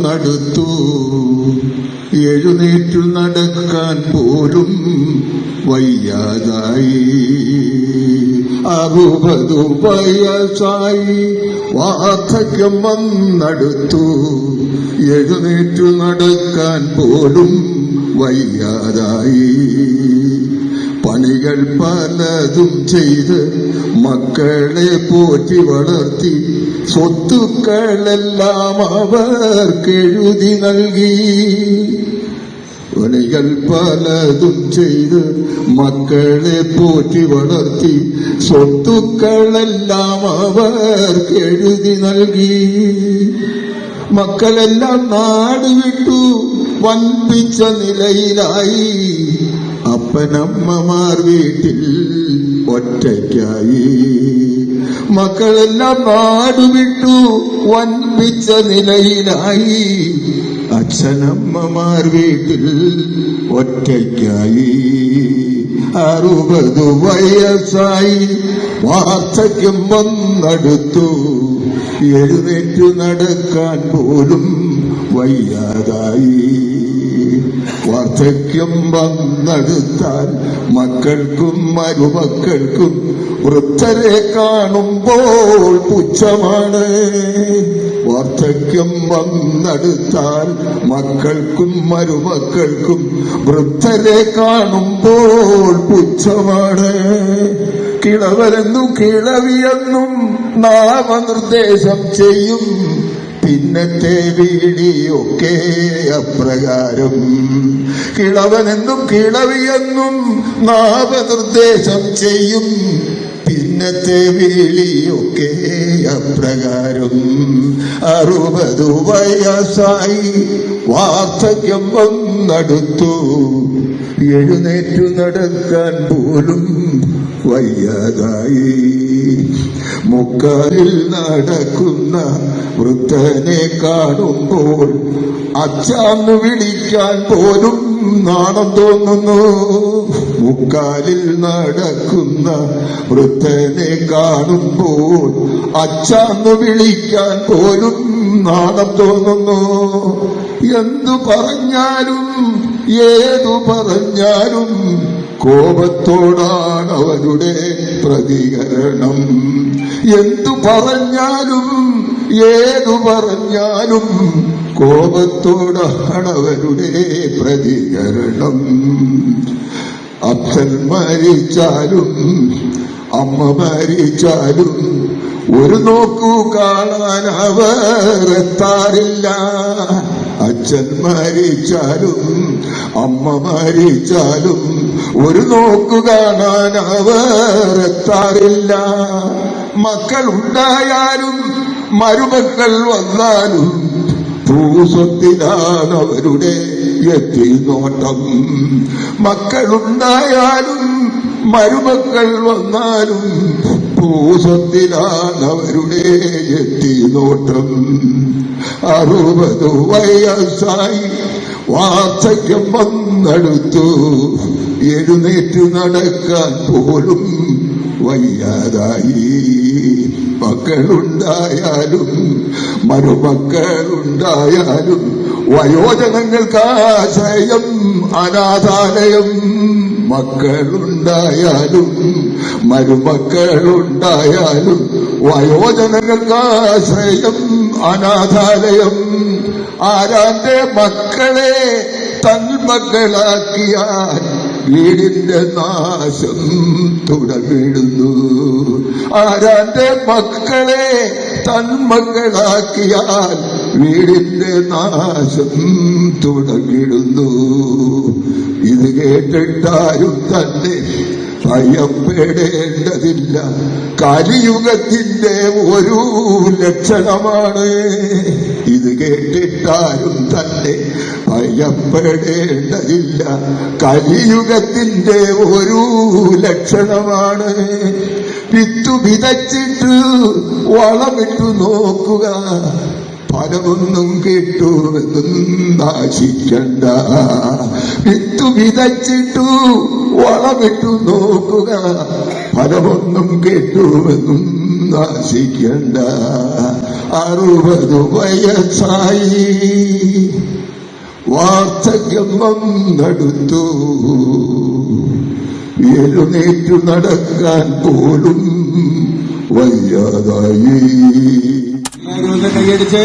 നടത്തു എഴുന്നേറ്റു നടക്കാൻ പോലും വയ്യാതായി 60 വയസ്സായി വാർദ്ധക്യം വന്നടുത്തു എഴുന്നേറ്റു നടക്കാൻ പോലും വയ്യാതായി പണികൾ പലതും ചെയ്ത് മക്കളെ പോറ്റി വളർത്തി സ്വത്തുക്കളെല്ലാം അവർക്കെഴുതി നൽകി പണികൾ പലതും ചെയ്ത് മക്കളെ പോറ്റി വളർത്തി സ്വത്തുക്കളെല്ലാം അവർക്കെഴുതി നൽകി മക്കളെല്ലാം നാട് വിട്ടു വൻപിച്ച നിലയിലായി അപ്പനമ്മമാർ വീട്ടിൽ ഒറ്റയ്ക്കായി മക്കളെല്ലാം നാടുവിട്ടു വൻപിച്ച നിലയിലായി അച്ഛനമ്മമാർ വീട്ടിൽ ഒറ്റയ്ക്കായി 60 വയസ്സായി വാർദ്ധക്യം വന്നടുത്തു എഴുന്നേറ്റു നടക്കാൻ പോലും വയ്യാതായി വാർദ്ധക്യം വന്നെടുത്താൽ മക്കൾക്കും മരുമക്കൾക്കും വൃദ്ധരെ കാണുമ്പോൾ പുച്ഛമാണ് വാർദ്ധക്യം വന്നെടുത്താൽ മക്കൾക്കും മരുമക്കൾക്കും വൃദ്ധരെ കാണുമ്പോൾ പുച്ഛമാണ് കിളവരെന്നും കിളവിയെന്നും നാമനിർദ്ദേശം ചെയ്യും പിന്നത്തെ വീടിയൊക്കെ അപ്രകാരം കിളവനെന്നും കിളവിയെന്നും നാമനിർദ്ദേശം ചെയ്യും പിന്നത്തെ വീളിയൊക്കെ അപ്രകാരം 60 വയസ്സായി വാർദ്ധക്യം വന്നടുത്തു എഴുന്നേറ്റു നടക്കാൻ പോലും വയ്യാതായി മുക്കാലിൽ നടക്കുന്ന വൃദ്ധനെ കാണുമ്പോൾ അച്ഛാന്ന് വിളിക്കാൻ പോലും നാണം തോന്നുന്നു മുക്കാലിൽ നടക്കുന്ന വൃദ്ധനെ കാണുമ്പോൾ അച്ഛാന്ന് വിളിക്കാൻ പോലും നാണം തോന്നുന്നു എന്തു പറഞ്ഞാലും ഏതു പറഞ്ഞാലും കോപത്തോടാണ് അവരുടെ പ്രതികരണം എന്തു പറഞ്ഞാലും ഏതു പറഞ്ഞാലും കോപത്തോടാണ് അവരുടെ പ്രതികരണം അച്ഛൻ മരിച്ചാലും അമ്മ മരിച്ചാലും ഒരു നോക്കു കാണാൻ അവർ എത്താറില്ല അച്ഛൻ മരിച്ചാലും അമ്മ മരിച്ചാലും ഒരു നോക്കു കാണാൻ അവർ എത്താറില്ല മക്കളുണ്ടായാലും മരുമക്കൾ വന്നാലും ഭൂസ്വത്തിലാണ് അവരുടെ എത്തിനോട്ടം മക്കളുണ്ടായാലും മരുമക്കൾ വന്നാലും ഭൂസ്വത്തിലാണ് അവരുടെ എത്തിനോട്ടം 60 വയസ്സായി വാർദ്ധക്യം വന്നടുത്തു എഴുന്നേറ്റു നടക്കാൻ പോലും വയ്യാതായി മക്കളുണ്ടായാലും മരുമക്കളുണ്ടായാലും വയോജനങ്ങൾക്ക് ആശ്രയം അനാഥാലയം മക്കളുണ്ടായാലും മരുമക്കളുണ്ടായാലും വയോജനങ്ങൾക്ക് ആശ്രയം അനാഥാലയം ആരാന്റെ മക്കളെ തന്മക്കളാക്കിയാൽ വീടിന്റെ നാശം തുടങ്ങിടുന്നു ആരാന്റെ മക്കളെ തന്മക്കളാക്കിയാൽ വീടിന്റെ നാശം തുടങ്ങിടുന്നു ഇത് കേട്ടിട്ടാരും തന്നെ ഭയപ്പെടേണ്ടതില്ല കലിയുഗത്തിന്റെ ഒരു ലക്ഷണമാണ് ഇത് കേട്ടിട്ടാരും തന്നെ ഭയപ്പെടേണ്ടതില്ല കലിയുഗത്തിന്റെ ഒരു ലക്ഷണമാണ് വിത്തു വിതച്ചിട്ട് വളമിട്ടു നോക്കുക ഫലമൊന്നും കിട്ടുമെന്നും നാശിക്കണ്ട വിത്തു വിതച്ചിട്ടു വളമിട്ടു നോക്കുക ഫലമൊന്നും കിട്ടുമെന്നും നാശിക്കണ്ട 60 വയസ്സായി, വാർദ്ധക്യം വന്നെടുത്തു, എഴുന്നേറ്റു നടക്കാൻ പോലും വയ്യാതായി. കൈയടിച്ച്